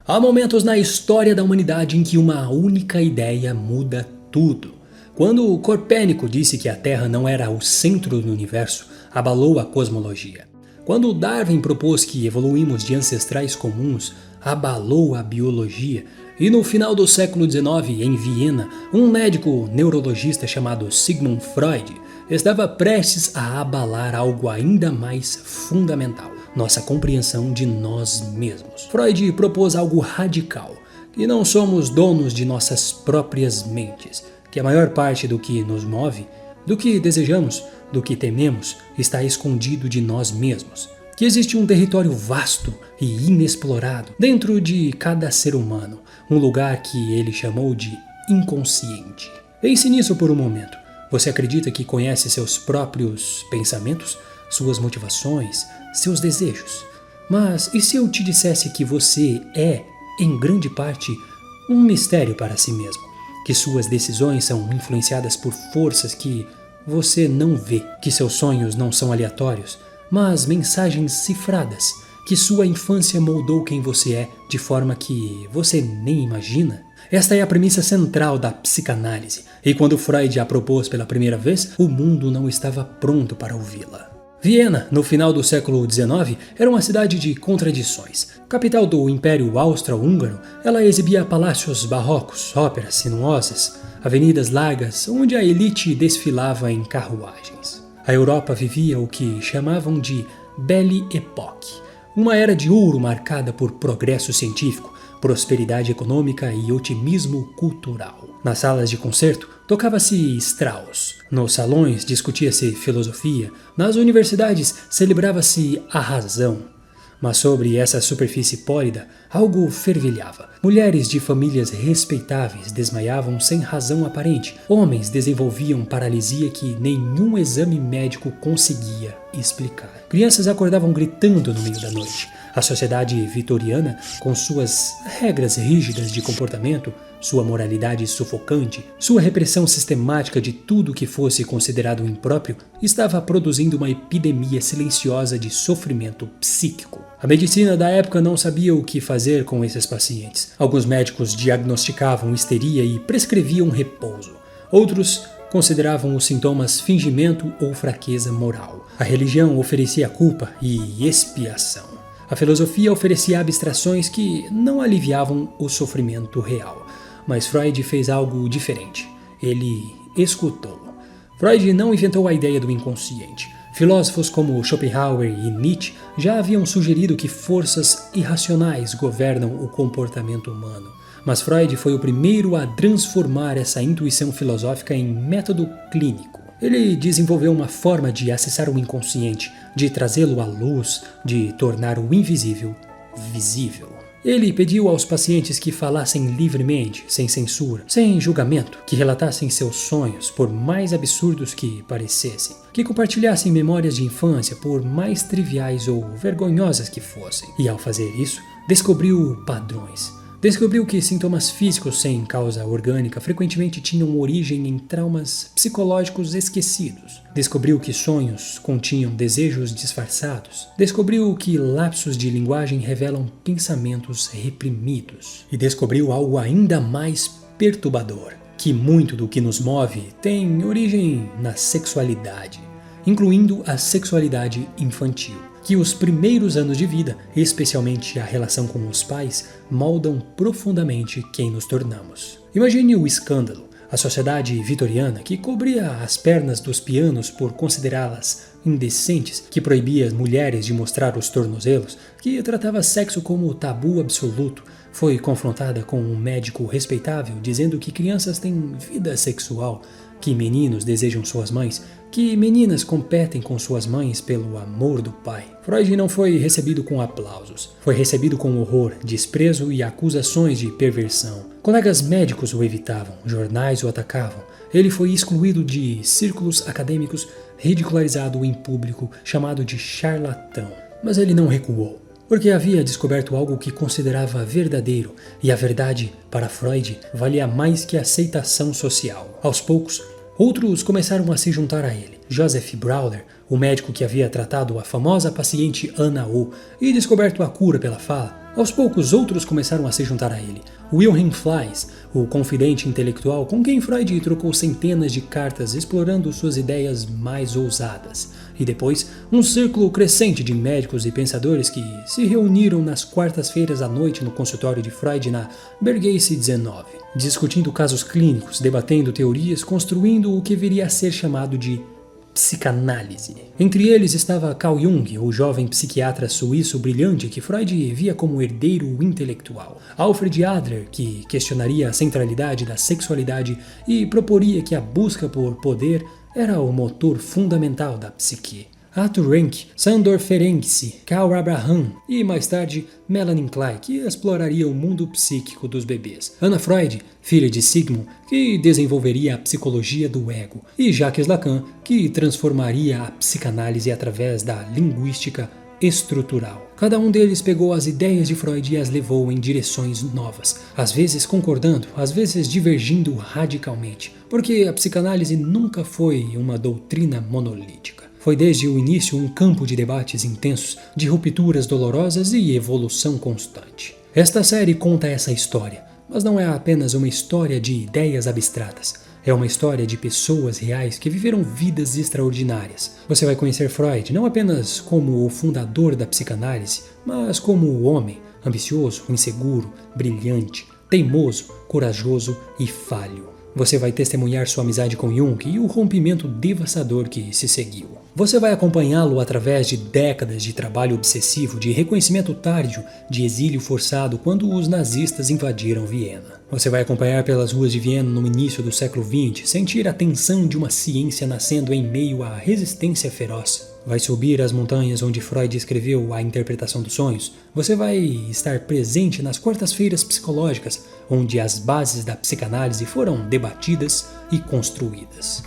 Há momentos na história da humanidade em que uma única ideia muda tudo. Quando Copérnico disse que a Terra não era o centro do universo, abalou a cosmologia. Quando Darwin propôs que evoluímos de ancestrais comuns, abalou a biologia. E no final do século XIX, em Viena, um médico neurologista chamado Sigmund Freud estava prestes a abalar algo ainda mais fundamental: nossa compreensão de nós mesmos. Freud propôs algo radical, que não somos donos de nossas próprias mentes, que a maior parte do que nos move, do que desejamos, do que tememos, está escondido de nós mesmos, que existe um território vasto e inexplorado dentro de cada ser humano, um lugar que ele chamou de inconsciente. Pense nisso por um momento. Você acredita que conhece seus próprios pensamentos, suas motivações, seus desejos? Mas e se eu te dissesse que você é, em grande parte, um mistério para si mesmo? Que suas decisões são influenciadas por forças que você não vê, que seus sonhos não são aleatórios, mas mensagens cifradas, que sua infância moldou quem você é de forma que você nem imagina? Esta é a premissa central da psicanálise, e quando Freud a propôs pela primeira vez, o mundo não estava pronto para ouvi-la. Viena, no final do século XIX, era uma cidade de contradições. Capital do Império Austro-Húngaro, ela exibia palácios barrocos, óperas sinuosas, avenidas largas onde a elite desfilava em carruagens. A Europa vivia o que chamavam de Belle Époque, uma era de ouro marcada por progresso científico, prosperidade econômica e otimismo cultural. Nas salas de concerto, tocava-se Strauss. Nos salões, discutia-se filosofia. Nas universidades, celebrava-se a razão. Mas sobre essa superfície pólida, algo fervilhava. Mulheres de famílias respeitáveis desmaiavam sem razão aparente. Homens desenvolviam paralisia que nenhum exame médico conseguia explicar. Crianças acordavam gritando no meio da noite. A sociedade vitoriana, com suas regras rígidas de comportamento, sua moralidade sufocante, sua repressão sistemática de tudo que fosse considerado impróprio, estava produzindo uma epidemia silenciosa de sofrimento psíquico. A medicina da época não sabia o que fazer com esses pacientes. Alguns médicos diagnosticavam histeria e prescreviam repouso. Outros consideravam os sintomas fingimento ou fraqueza moral. A religião oferecia culpa e expiação. A filosofia oferecia abstrações que não aliviavam o sofrimento real. Mas Freud fez algo diferente. Ele escutou. Freud não inventou a ideia do inconsciente. Filósofos como Schopenhauer e Nietzsche já haviam sugerido que forças irracionais governam o comportamento humano. Mas Freud foi o primeiro a transformar essa intuição filosófica em método clínico. Ele desenvolveu uma forma de acessar o inconsciente, de trazê-lo à luz, de tornar o invisível visível. Ele pediu aos pacientes que falassem livremente, sem censura, sem julgamento, que relatassem seus sonhos, por mais absurdos que parecessem, que compartilhassem memórias de infância, por mais triviais ou vergonhosas que fossem. E ao fazer isso, descobriu padrões. Descobriu que sintomas físicos sem causa orgânica frequentemente tinham origem em traumas psicológicos esquecidos. Descobriu que sonhos continham desejos disfarçados. Descobriu que lapsos de linguagem revelam pensamentos reprimidos. E descobriu algo ainda mais perturbador: que muito do que nos move tem origem na sexualidade, incluindo a sexualidade infantil. Que os primeiros anos de vida, especialmente a relação com os pais, moldam profundamente quem nos tornamos. Imagine o escândalo, a sociedade vitoriana que cobria as pernas dos pianos por considerá-las indecentes, que proibia as mulheres de mostrar os tornozelos, que tratava sexo como tabu absoluto, foi confrontada com um médico respeitável dizendo que crianças têm vida sexual, que meninos desejam suas mães, que meninas competem com suas mães pelo amor do pai. Freud não foi recebido com aplausos. Foi recebido com horror, desprezo e acusações de perversão. Colegas médicos o evitavam, jornais o atacavam. Ele foi excluído de círculos acadêmicos, ridicularizado em público, chamado de charlatão. Mas ele não recuou, porque havia descoberto algo que considerava verdadeiro, e a verdade, para Freud, valia mais que a aceitação social. Aos poucos, outros começaram a se juntar a ele. Joseph Brauer, o médico que havia tratado a famosa paciente Anna O e descoberto a cura pela fala, Aos poucos, outros começaram a se juntar a ele. Wilhelm Fliess, o confidente intelectual com quem Freud trocou centenas de cartas explorando suas ideias mais ousadas. E depois, um círculo crescente de médicos e pensadores que se reuniram nas quartas-feiras à noite no consultório de Freud na Bergasse 19, discutindo casos clínicos, debatendo teorias, construindo o que viria a ser chamado de psicanálise. Entre eles estava Carl Jung, o jovem psiquiatra suíço brilhante que Freud via como herdeiro intelectual. Alfred Adler, que questionaria a centralidade da sexualidade e proporia que a busca por poder era o motor fundamental da psique. Arthur Rank, Sándor Ferenczi, Karl Abraham e, mais tarde, Melanie Klein, que exploraria o mundo psíquico dos bebês. Anna Freud, filha de Sigmund, que desenvolveria a psicologia do ego. E Jacques Lacan, que transformaria a psicanálise através da linguística estrutural. Cada um deles pegou as ideias de Freud e as levou em direções novas, às vezes concordando, às vezes divergindo radicalmente, porque a psicanálise nunca foi uma doutrina monolítica. Foi desde o início um campo de debates intensos, de rupturas dolorosas e evolução constante. Esta série conta essa história, mas não é apenas uma história de ideias abstratas. É uma história de pessoas reais que viveram vidas extraordinárias. Você vai conhecer Freud não apenas como o fundador da psicanálise, mas como o homem ambicioso, inseguro, brilhante, teimoso, corajoso e falho. Você vai testemunhar sua amizade com Jung e o rompimento devastador que se seguiu. Você vai acompanhá-lo através de décadas de trabalho obsessivo, de reconhecimento tardio, de exílio forçado quando os nazistas invadiram Viena. Você vai acompanhar pelas ruas de Viena no início do século XX, sentir a tensão de uma ciência nascendo em meio à resistência feroz. Vai subir as montanhas onde Freud escreveu A Interpretação dos Sonhos. Você vai estar presente nas quartas-feiras psicológicas, onde as bases da psicanálise foram debatidas e construídas.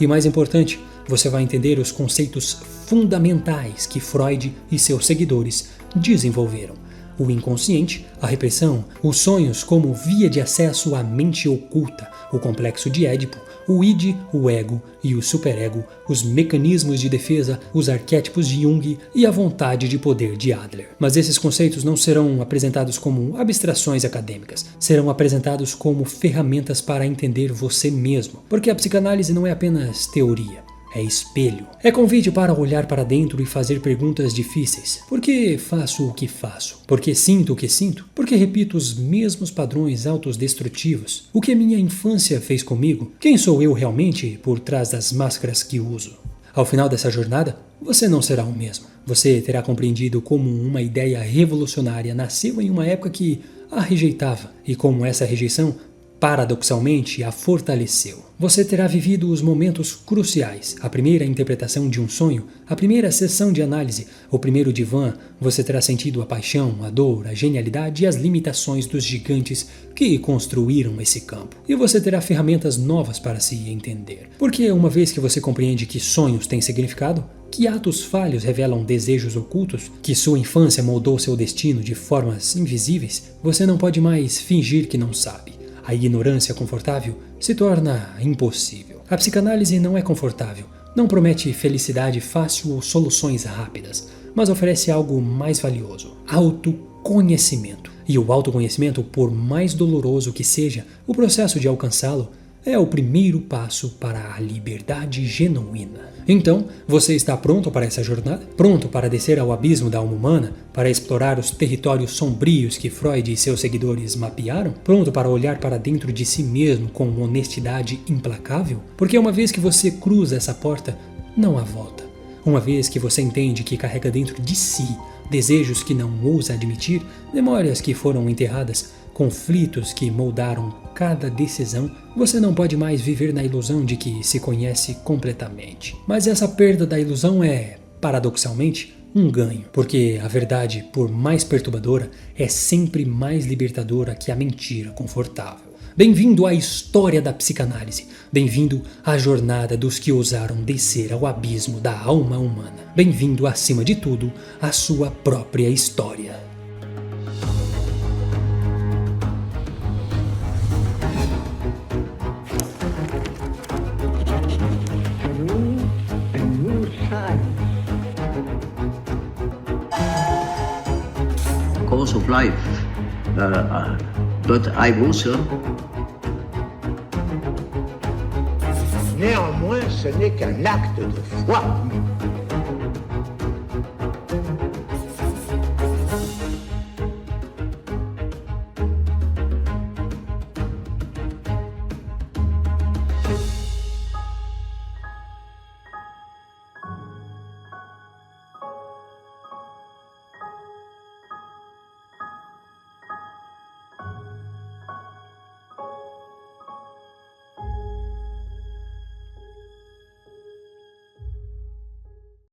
E mais importante, você vai entender os conceitos fundamentais que Freud e seus seguidores desenvolveram. O inconsciente, a repressão, os sonhos como via de acesso à mente oculta, o complexo de Édipo, o id, o ego e o superego, os mecanismos de defesa, os arquétipos de Jung e a vontade de poder de Adler. Mas esses conceitos não serão apresentados como abstrações acadêmicas, serão apresentados como ferramentas para entender você mesmo, porque a psicanálise não é apenas teoria. É espelho. É convite para olhar para dentro e fazer perguntas difíceis. Por que faço o que faço? Por que sinto o que sinto? Por que repito os mesmos padrões autodestrutivos? O que a minha infância fez comigo? Quem sou eu realmente por trás das máscaras que uso? Ao final dessa jornada, você não será o mesmo. Você terá compreendido como uma ideia revolucionária nasceu em uma época que a rejeitava e como essa rejeição paradoxalmente a fortaleceu. Você terá vivido os momentos cruciais, a primeira interpretação de um sonho, a primeira sessão de análise, o primeiro divã. Você terá sentido a paixão, a dor, a genialidade e as limitações dos gigantes que construíram esse campo. E você terá ferramentas novas para se entender. Porque uma vez que você compreende que sonhos têm significado, que atos falhos revelam desejos ocultos, que sua infância moldou seu destino de formas invisíveis, você não pode mais fingir que não sabe. A ignorância confortável se torna impossível. A psicanálise não é confortável, não promete felicidade fácil ou soluções rápidas, mas oferece algo mais valioso: autoconhecimento. E o autoconhecimento, por mais doloroso que seja, o processo de alcançá-lo é o primeiro passo para a liberdade genuína. Então, você está pronto para essa jornada? Pronto para descer ao abismo da alma humana? Para explorar os territórios sombrios que Freud e seus seguidores mapearam? Pronto para olhar para dentro de si mesmo com honestidade implacável? Porque uma vez que você cruza essa porta, não há volta. Uma vez que você entende que carrega dentro de si desejos que não ousa admitir, memórias que foram enterradas, conflitos que moldaram cada decisão, você não pode mais viver na ilusão de que se conhece completamente. Mas essa perda da ilusão é, paradoxalmente, um ganho, porque a verdade, por mais perturbadora, é sempre mais libertadora que a mentira confortável. Bem-vindo à história da psicanálise. Bem-vindo à jornada dos que ousaram descer ao abismo da alma humana. Bem-vindo, acima de tudo, à sua própria história. Cosa life, but I was. Néanmoins, ce n'est qu'un acte de foi.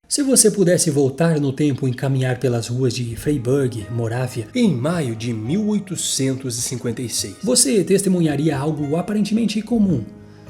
Se você pudesse voltar no tempo e caminhar pelas ruas de Freiburg, Morávia, em maio de 1856, você testemunharia algo aparentemente comum: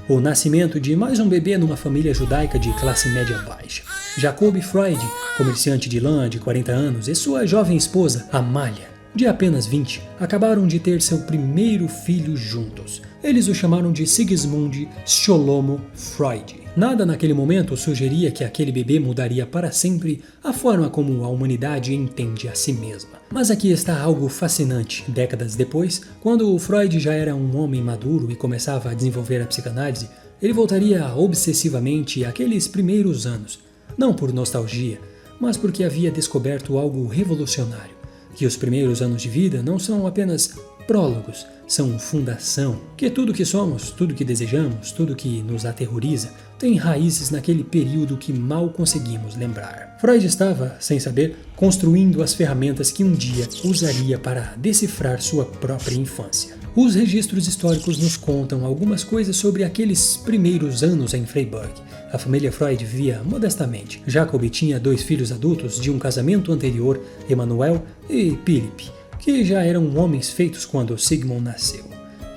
o nascimento de mais um bebê numa família judaica de classe média baixa. Jacob Freud, comerciante de lã de 40 anos, e sua jovem esposa, Amália, de apenas 20, acabaram de ter seu primeiro filho juntos. Eles o chamaram de Sigismund Shlomo Freud. Nada naquele momento sugeria que aquele bebê mudaria para sempre a forma como a humanidade entende a si mesma. Mas aqui está algo fascinante. Décadas depois, quando Freud já era um homem maduro e começava a desenvolver a psicanálise, ele voltaria obsessivamente àqueles primeiros anos, não por nostalgia, mas porque havia descoberto algo revolucionário: que os primeiros anos de vida não são apenas prólogos, são fundação, que tudo que somos, tudo que desejamos, tudo que nos aterroriza, tem raízes naquele período que mal conseguimos lembrar. Freud estava, sem saber, construindo as ferramentas que um dia usaria para decifrar sua própria infância. Os registros históricos nos contam algumas coisas sobre aqueles primeiros anos em Freiburg. A família Freud vivia modestamente. Jacob tinha 2 filhos adultos de um casamento anterior, Emanuel e Philipp, que já eram homens feitos quando Sigmund nasceu.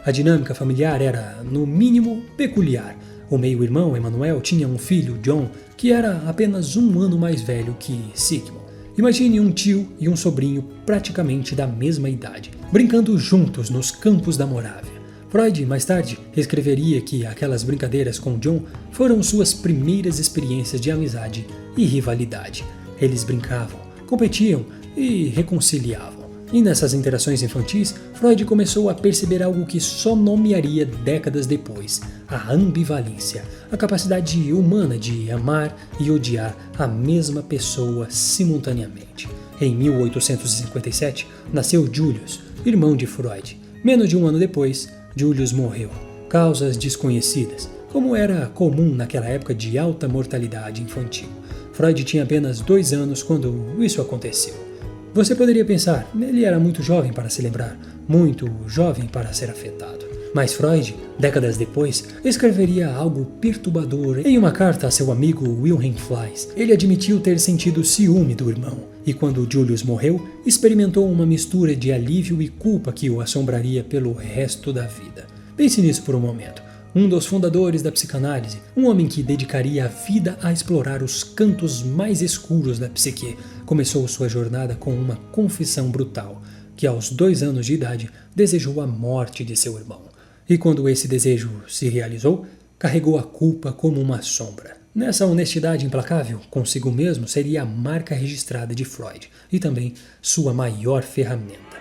A dinâmica familiar era, no mínimo, peculiar. O meio-irmão, Emanuel, tinha um filho, John, que era apenas 1 ano mais velho que Sigmund. Imagine um tio e um sobrinho praticamente da mesma idade, brincando juntos nos campos da Morávia. Freud, mais tarde, escreveria que aquelas brincadeiras com John foram suas primeiras experiências de amizade e rivalidade. Eles brincavam, competiam e reconciliavam. E nessas interações infantis, Freud começou a perceber algo que só nomearia décadas depois: a ambivalência, a capacidade humana de amar e odiar a mesma pessoa simultaneamente. Em 1857, nasceu Julius, irmão de Freud. Menos de 1 ano depois, Julius morreu. Causas desconhecidas, como era comum naquela época de alta mortalidade infantil. Freud tinha apenas 2 anos quando isso aconteceu. Você poderia pensar, ele era muito jovem para se lembrar, muito jovem para ser afetado. Mas Freud, décadas depois, escreveria algo perturbador em uma carta a seu amigo Wilhelm Fliess. Ele admitiu ter sentido ciúme do irmão, e quando Julius morreu, experimentou uma mistura de alívio e culpa que o assombraria pelo resto da vida. Pense nisso por um momento. Um dos fundadores da psicanálise, um homem que dedicaria a vida a explorar os cantos mais escuros da psique, começou sua jornada com uma confissão brutal, que aos 2 anos de idade desejou a morte de seu irmão. E quando esse desejo se realizou, carregou a culpa como uma sombra. Nessa honestidade implacável consigo mesmo seria a marca registrada de Freud e também sua maior ferramenta.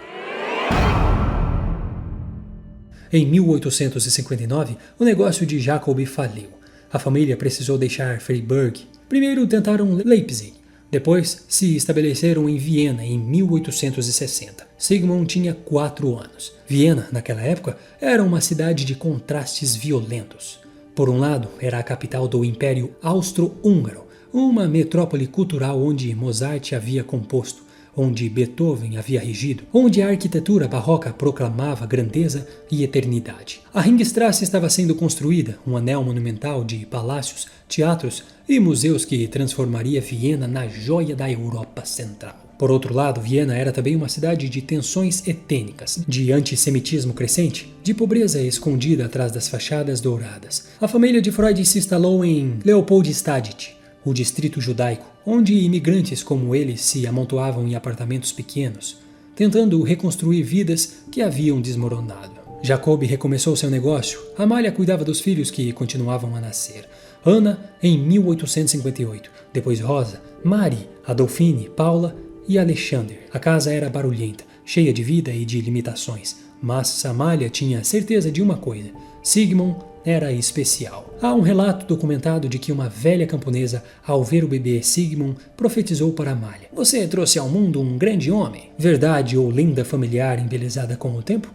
Em 1859, o negócio de Jacob faliu. A família precisou deixar Freiburg. Primeiro tentaram Leipzig, depois se estabeleceram em Viena em 1860. Sigmund tinha 4 anos. Viena, naquela época, era uma cidade de contrastes violentos. Por um lado, era a capital do Império Austro-Húngaro, uma metrópole cultural onde Mozart havia composto, onde Beethoven havia regido, onde a arquitetura barroca proclamava grandeza e eternidade. A Ringstrasse estava sendo construída, um anel monumental de palácios, teatros e museus que transformaria Viena na joia da Europa Central. Por outro lado, Viena era também uma cidade de tensões etênicas, de antissemitismo crescente, de pobreza escondida atrás das fachadas douradas. A família de Freud se instalou em Leopoldstadt, o distrito judaico, onde imigrantes como ele se amontoavam em apartamentos pequenos, tentando reconstruir vidas que haviam desmoronado. Jacob recomeçou seu negócio, Amália cuidava dos filhos que continuavam a nascer. Ana, em 1858, depois Rosa, Mari, Adolfine, Paula e Alexander. A casa era barulhenta, cheia de vida e de limitações. Mas Amália tinha certeza de uma coisa: Sigmund era especial. Há um relato documentado de que uma velha camponesa, ao ver o bebê Sigmund, profetizou para Amália: "Você trouxe ao mundo um grande homem." Verdade ou lenda familiar embelezada com o tempo?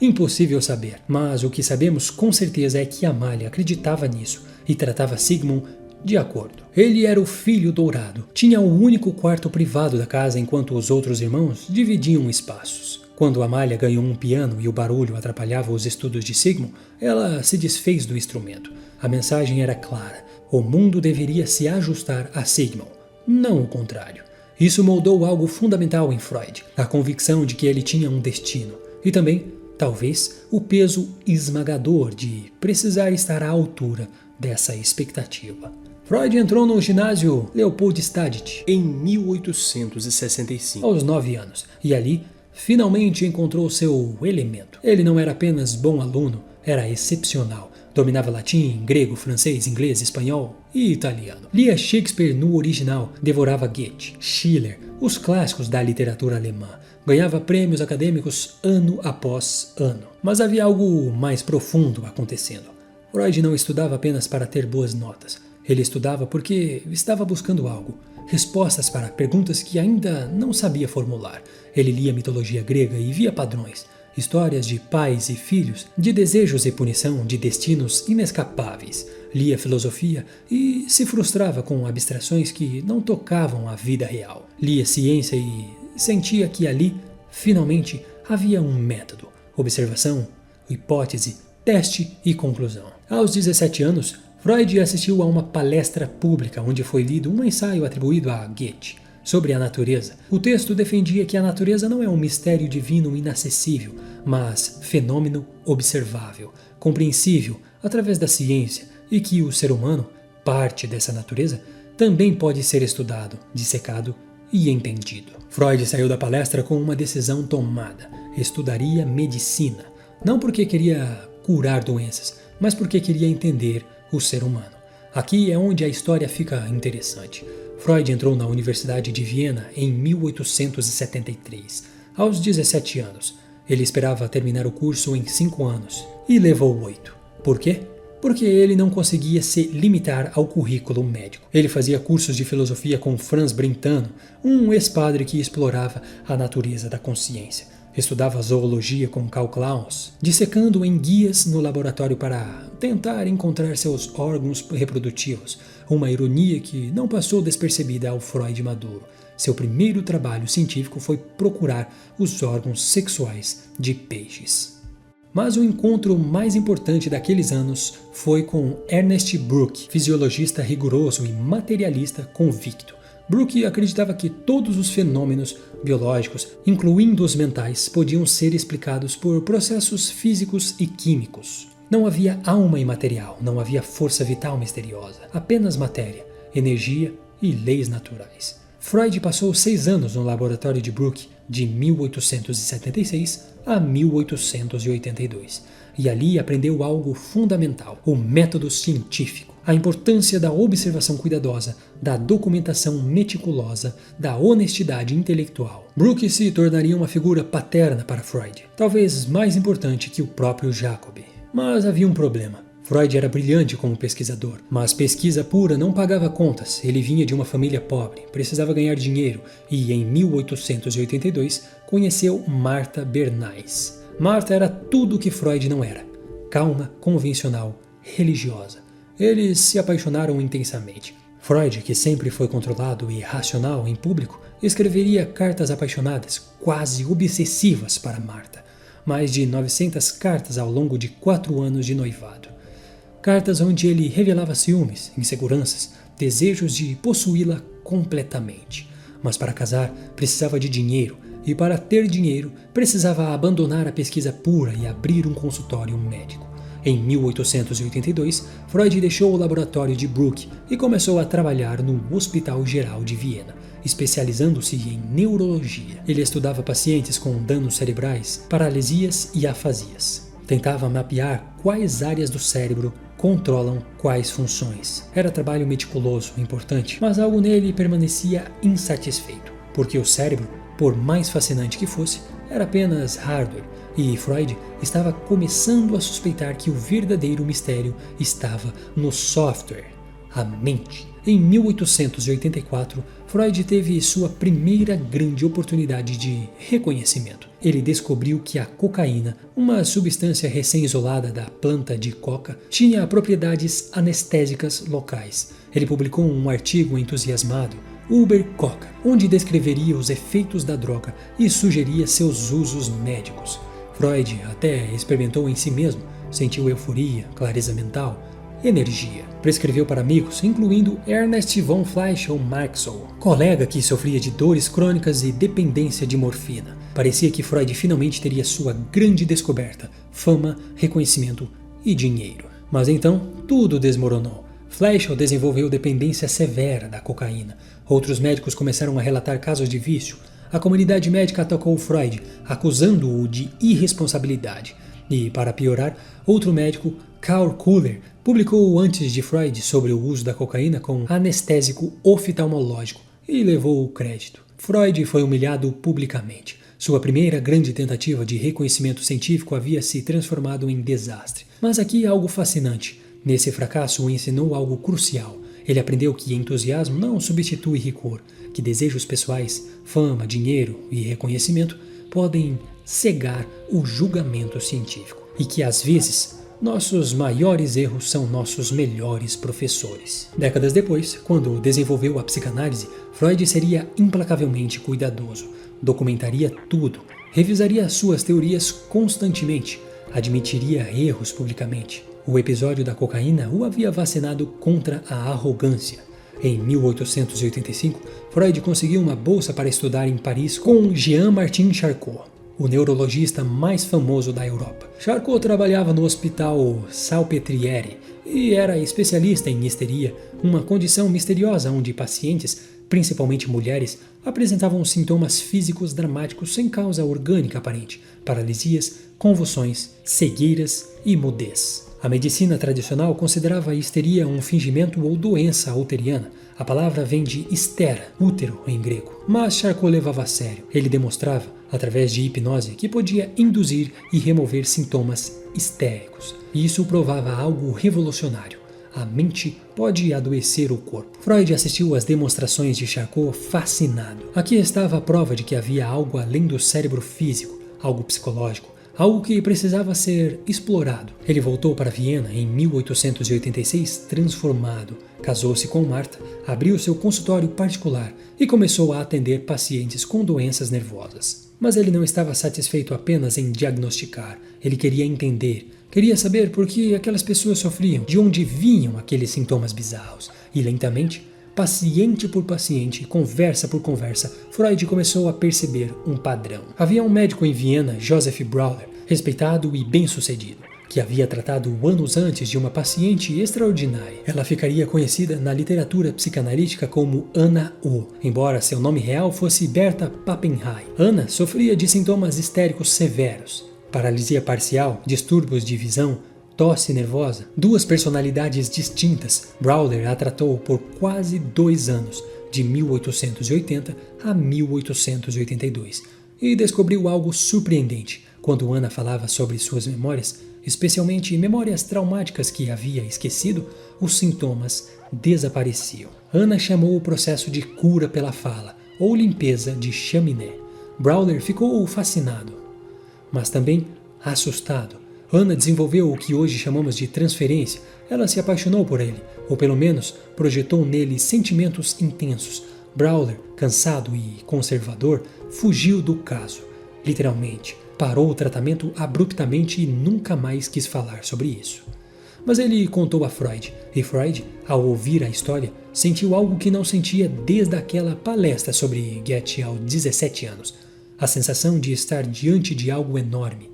Impossível saber, mas o que sabemos com certeza é que Amália acreditava nisso e tratava Sigmund de acordo. Ele era o filho dourado, tinha o único quarto privado da casa enquanto os outros irmãos dividiam espaços. Quando Amália ganhou um piano e o barulho atrapalhava os estudos de Sigmund, ela se desfez do instrumento. A mensagem era clara: o mundo deveria se ajustar a Sigmund, não o contrário. Isso moldou algo fundamental em Freud, a convicção de que ele tinha um destino, e também, talvez, o peso esmagador de precisar estar à altura dessa expectativa. Freud entrou no ginásio Leopoldstadt em 1865, aos 9 anos, e ali finalmente encontrou seu elemento. Ele não era apenas bom aluno, era excepcional. Dominava latim, grego, francês, inglês, espanhol e italiano. Lia Shakespeare no original, devorava Goethe, Schiller, os clássicos da literatura alemã. Ganhava prêmios acadêmicos ano após ano. Mas havia algo mais profundo acontecendo. Freud não estudava apenas para ter boas notas. Ele estudava porque estava buscando algo. Respostas para perguntas que ainda não sabia formular. Ele lia mitologia grega e via padrões. Histórias de pais e filhos, de desejos e punição, de destinos inescapáveis. Lia filosofia e se frustrava com abstrações que não tocavam a vida real. Lia ciência e sentia que ali, finalmente, havia um método. Observação, hipótese, teste e conclusão. Aos 17 anos, Freud assistiu a uma palestra pública onde foi lido um ensaio atribuído a Goethe sobre a natureza. O texto defendia que a natureza não é um mistério divino inacessível, mas fenômeno observável, compreensível através da ciência, e que o ser humano, parte dessa natureza, também pode ser estudado, dissecado e entendido. Freud saiu da palestra com uma decisão tomada: estudaria medicina, não porque queria curar doenças, mas porque queria entender o ser humano. Aqui é onde a história fica interessante. Freud entrou na Universidade de Viena em 1873, aos 17 anos. Ele esperava terminar o curso em 5 anos e levou 8. Por quê? Porque ele não conseguia se limitar ao currículo médico. Ele fazia cursos de filosofia com Franz Brentano, um ex-padre que explorava a natureza da consciência. Estudava zoologia com Karl Klaus, dissecando em guias no laboratório para tentar encontrar seus órgãos reprodutivos, uma ironia que não passou despercebida ao Freud maduro. Seu primeiro trabalho científico foi procurar os órgãos sexuais de peixes. Mas o encontro mais importante daqueles anos foi com Ernest Brooke, fisiologista rigoroso e materialista convicto. Brooke acreditava que todos os fenômenos biológicos, incluindo os mentais, podiam ser explicados por processos físicos e químicos. Não havia alma imaterial, não havia força vital misteriosa, apenas matéria, energia e leis naturais. Freud passou 6 anos no laboratório de Brooke, de 1876 a 1882, e ali aprendeu algo fundamental: o método científico, a importância da observação cuidadosa, da documentação meticulosa, da honestidade intelectual. Brooke se tornaria uma figura paterna para Freud, talvez mais importante que o próprio Jacob. Mas havia um problema. Freud era brilhante como pesquisador, mas pesquisa pura não pagava contas. Ele vinha de uma família pobre, precisava ganhar dinheiro e, em 1882, conheceu Martha Bernays. Martha era tudo o que Freud não era: calma, convencional, religiosa. Eles se apaixonaram intensamente. Freud, que sempre foi controlado e racional em público, escreveria cartas apaixonadas, quase obsessivas para Martha. Mais de 900 cartas ao longo de 4 anos de noivado. Cartas onde ele revelava ciúmes, inseguranças, desejos de possuí-la completamente. Mas para casar precisava de dinheiro, e para ter dinheiro precisava abandonar a pesquisa pura e abrir um consultório médico. Em 1882, Freud deixou o laboratório de Brooke e começou a trabalhar no Hospital Geral de Viena, especializando-se em neurologia. Ele estudava pacientes com danos cerebrais, paralisias e afasias. Tentava mapear quais áreas do cérebro controlam quais funções. Era trabalho meticuloso, importante, mas algo nele permanecia insatisfeito, porque o cérebro por mais fascinante que fosse, era apenas hardware, e Freud estava começando a suspeitar que o verdadeiro mistério estava no software, a mente. Em 1884, Freud teve sua primeira grande oportunidade de reconhecimento. Ele descobriu que a cocaína, uma substância recém-isolada da planta de coca, tinha propriedades anestésicas locais. Ele publicou um artigo entusiasmado, Uber Coca, onde descreveria os efeitos da droga e sugeria seus usos médicos. Freud até experimentou em si mesmo, sentiu euforia, clareza mental, energia. Prescreveu para amigos, incluindo Ernest von Fleischl-Marxow, colega que sofria de dores crônicas e dependência de morfina. Parecia que Freud finalmente teria sua grande descoberta, fama, reconhecimento e dinheiro. Mas então, tudo desmoronou. Fleischl desenvolveu dependência severa da cocaína. Outros médicos começaram a relatar casos de vício. A comunidade médica atacou Freud, acusando-o de irresponsabilidade. E, para piorar, outro médico, Karl Kuller, publicou antes de Freud sobre o uso da cocaína como anestésico oftalmológico e levou o crédito. Freud foi humilhado publicamente. Sua primeira grande tentativa de reconhecimento científico havia se transformado em desastre. Mas aqui algo fascinante. Nesse fracasso o ensinou algo crucial. Ele aprendeu que entusiasmo não substitui rigor, que desejos pessoais, fama, dinheiro e reconhecimento podem cegar o julgamento científico e que às vezes nossos maiores erros são nossos melhores professores. Décadas depois, quando desenvolveu a psicanálise, Freud seria implacavelmente cuidadoso, documentaria tudo, revisaria suas teorias constantemente, admitiria erros publicamente. O episódio da cocaína o havia vacinado contra a arrogância. Em 1885, Freud conseguiu uma bolsa para estudar em Paris com Jean-Martin Charcot, o neurologista mais famoso da Europa. Charcot trabalhava no Hospital Salpêtrière e era especialista em histeria, uma condição misteriosa onde pacientes, principalmente mulheres, apresentavam sintomas físicos dramáticos sem causa orgânica aparente, paralisias, convulsões, cegueiras e mudez. A medicina tradicional considerava a histeria um fingimento ou doença uteriana. A palavra vem de histera, útero em grego. Mas Charcot levava a sério. Ele demonstrava, através de hipnose, que podia induzir e remover sintomas histéricos. E isso provava algo revolucionário. A mente pode adoecer o corpo. Freud assistiu às demonstrações de Charcot fascinado. Aqui estava a prova de que havia algo além do cérebro físico, algo psicológico, algo que precisava ser explorado. Ele voltou para Viena em 1886 transformado, casou-se com Martha, abriu seu consultório particular e começou a atender pacientes com doenças nervosas. Mas ele não estava satisfeito apenas em diagnosticar, ele queria entender, queria saber por que aquelas pessoas sofriam, de onde vinham aqueles sintomas bizarros. E lentamente, paciente por paciente, conversa por conversa, Freud começou a perceber um padrão. Havia um médico em Viena, Joseph Brauer, respeitado e bem-sucedido, que havia tratado anos antes de uma paciente extraordinária. Ela ficaria conhecida na literatura psicanalítica como Anna O, embora seu nome real fosse Berta Pappenheim. Anna sofria de sintomas histéricos severos, paralisia parcial, distúrbios de visão, tosse nervosa, duas personalidades distintas. Brauer a tratou por quase 2 anos, de 1880 a 1882, e descobriu algo surpreendente. Quando Anna falava sobre suas memórias, especialmente memórias traumáticas que havia esquecido, os sintomas desapareciam. Anna chamou o processo de cura pela fala, ou limpeza de chaminé. Brauer ficou fascinado, mas também assustado. Anna desenvolveu o que hoje chamamos de transferência. Ela se apaixonou por ele, ou pelo menos projetou nele sentimentos intensos. Brauer, cansado e conservador, fugiu do caso. Literalmente, parou o tratamento abruptamente e nunca mais quis falar sobre isso. Mas ele contou a Freud, e Freud, ao ouvir a história, sentiu algo que não sentia desde aquela palestra sobre Goethe aos 17 anos. A sensação de estar diante de algo enorme.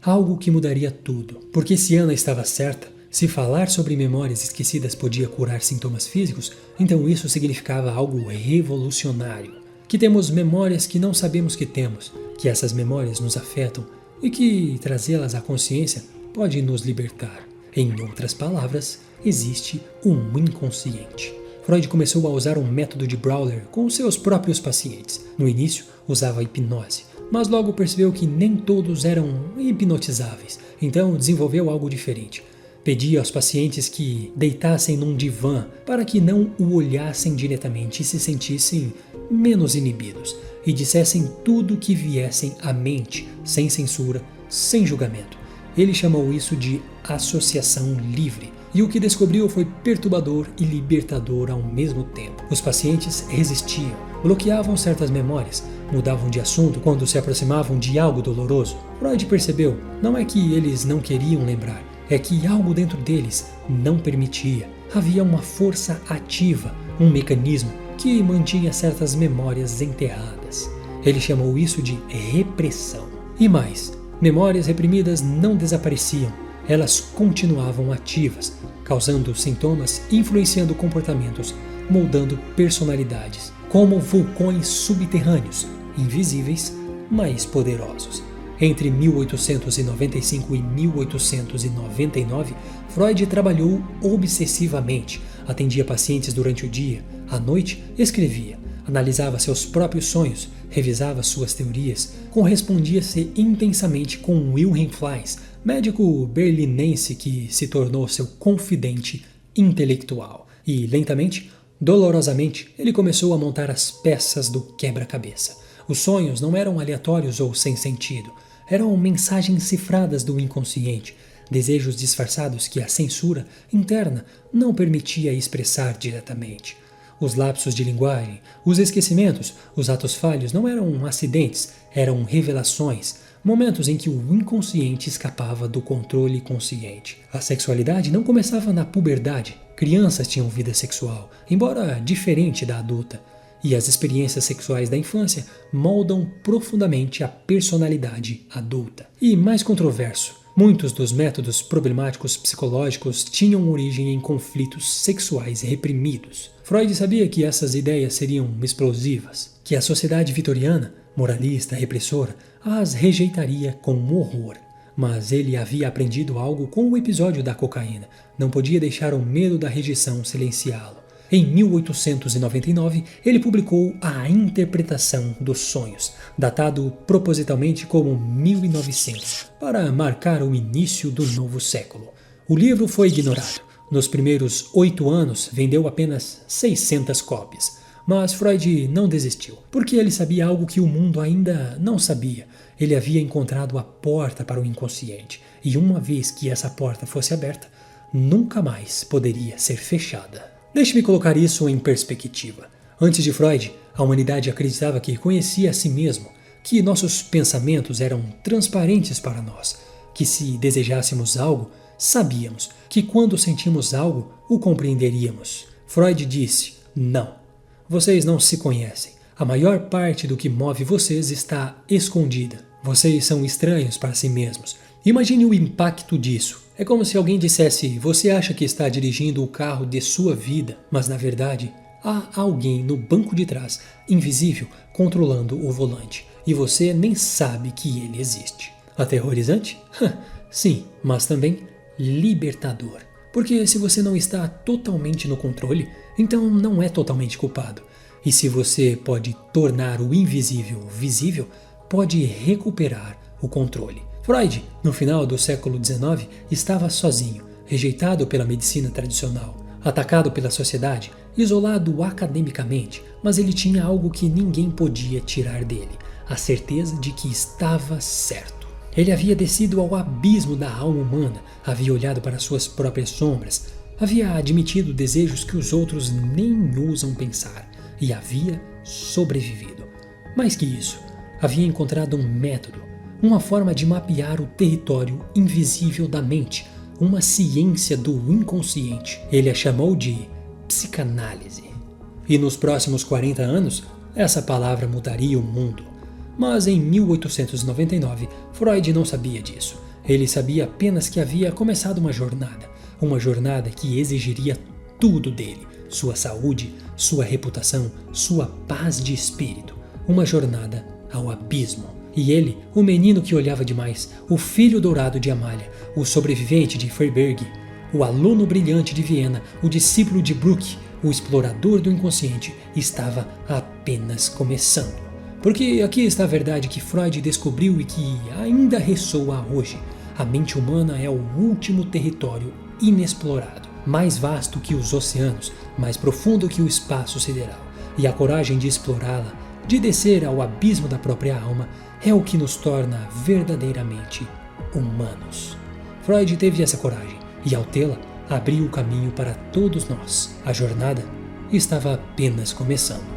Algo que mudaria tudo. Porque se Anna estava certa, se falar sobre memórias esquecidas podia curar sintomas físicos, então isso significava algo revolucionário. Que temos memórias que não sabemos que temos, que essas memórias nos afetam e que trazê-las à consciência pode nos libertar. Em outras palavras, existe um inconsciente. Freud começou a usar um método de Brawler com seus próprios pacientes. No início, usava hipnose, mas logo percebeu que nem todos eram hipnotizáveis, então desenvolveu algo diferente. Pedia aos pacientes que deitassem num divã para que não o olhassem diretamente e se sentissem menos inibidos, e dissessem tudo o que viessem à mente, sem censura, sem julgamento. Ele chamou isso de associação livre, e o que descobriu foi perturbador e libertador ao mesmo tempo. Os pacientes resistiam, bloqueavam certas memórias, mudavam de assunto quando se aproximavam de algo doloroso. Freud percebeu, não é que eles não queriam lembrar, é que algo dentro deles não permitia. Havia uma força ativa, um mecanismo que mantinha certas memórias enterradas. Ele chamou isso de repressão. E mais, memórias reprimidas não desapareciam, elas continuavam ativas, causando sintomas, influenciando comportamentos, moldando personalidades, como vulcões subterrâneos, invisíveis, mas poderosos. Entre 1895 e 1899, Freud trabalhou obsessivamente, atendia pacientes durante o dia, à noite escrevia, analisava seus próprios sonhos, revisava suas teorias, correspondia-se intensamente com Wilhelm Fliess, médico berlinense que se tornou seu confidente intelectual. E lentamente, dolorosamente, ele começou a montar as peças do quebra-cabeça. Os sonhos não eram aleatórios ou sem sentido, eram mensagens cifradas do inconsciente, desejos disfarçados que a censura interna não permitia expressar diretamente. Os lapsos de linguagem, os esquecimentos, os atos falhos não eram acidentes, eram revelações, momentos em que o inconsciente escapava do controle consciente. A sexualidade não começava na puberdade. Crianças tinham vida sexual, embora diferente da adulta. E as experiências sexuais da infância moldam profundamente a personalidade adulta. E mais controverso, muitos dos métodos problemáticos psicológicos tinham origem em conflitos sexuais reprimidos. Freud sabia que essas ideias seriam explosivas, que a sociedade vitoriana, moralista, repressora, as rejeitaria com horror. Mas ele havia aprendido algo com o episódio da cocaína. Não podia deixar o medo da rejeição silenciá-lo. Em 1899, ele publicou A Interpretação dos Sonhos, datado propositalmente como 1900, para marcar o início do novo século. O livro foi ignorado. Nos primeiros 8 anos, vendeu apenas 600 cópias. Mas Freud não desistiu, porque ele sabia algo que o mundo ainda não sabia. Ele havia encontrado a porta para o inconsciente, e uma vez que essa porta fosse aberta, nunca mais poderia ser fechada. Deixe-me colocar isso em perspectiva. Antes de Freud, a humanidade acreditava que conhecia a si mesmo, que nossos pensamentos eram transparentes para nós, que se desejássemos algo, sabíamos, que quando sentimos algo, o compreenderíamos. Freud disse, não, vocês não se conhecem. A maior parte do que move vocês está escondida. Vocês são estranhos para si mesmos. Imagine o impacto disso. É como se alguém dissesse, você acha que está dirigindo o carro de sua vida, mas na verdade há alguém no banco de trás, invisível, controlando o volante, e você nem sabe que ele existe. Aterrorizante? Sim, mas também libertador. Porque se você não está totalmente no controle, então não é totalmente culpado. E se você pode tornar o invisível visível, pode recuperar o controle. Freud, no final do século XIX, estava sozinho, rejeitado pela medicina tradicional, atacado pela sociedade, isolado academicamente, mas ele tinha algo que ninguém podia tirar dele, a certeza de que estava certo. Ele havia descido ao abismo da alma humana, havia olhado para suas próprias sombras, havia admitido desejos que os outros nem ousam pensar, e havia sobrevivido. Mais que isso, havia encontrado um método, uma forma de mapear o território invisível da mente, uma ciência do inconsciente. Ele a chamou de psicanálise. E nos próximos 40 anos, essa palavra mudaria o mundo. Mas em 1899, Freud não sabia disso. Ele sabia apenas que havia começado uma jornada que exigiria tudo dele, sua saúde, sua reputação, sua paz de espírito, uma jornada ao abismo. E ele, o menino que olhava demais, o filho dourado de Amália, o sobrevivente de Freiberg, o aluno brilhante de Viena, o discípulo de Bruck, o explorador do inconsciente estava apenas começando. Porque aqui está a verdade que Freud descobriu e que ainda ressoa hoje. A mente humana é o último território inexplorado, mais vasto que os oceanos, mais profundo que o espaço sideral. E a coragem de explorá-la, de descer ao abismo da própria alma, é o que nos torna verdadeiramente humanos. Freud teve essa coragem e, ao tê-la, abriu o caminho para todos nós. A jornada estava apenas começando.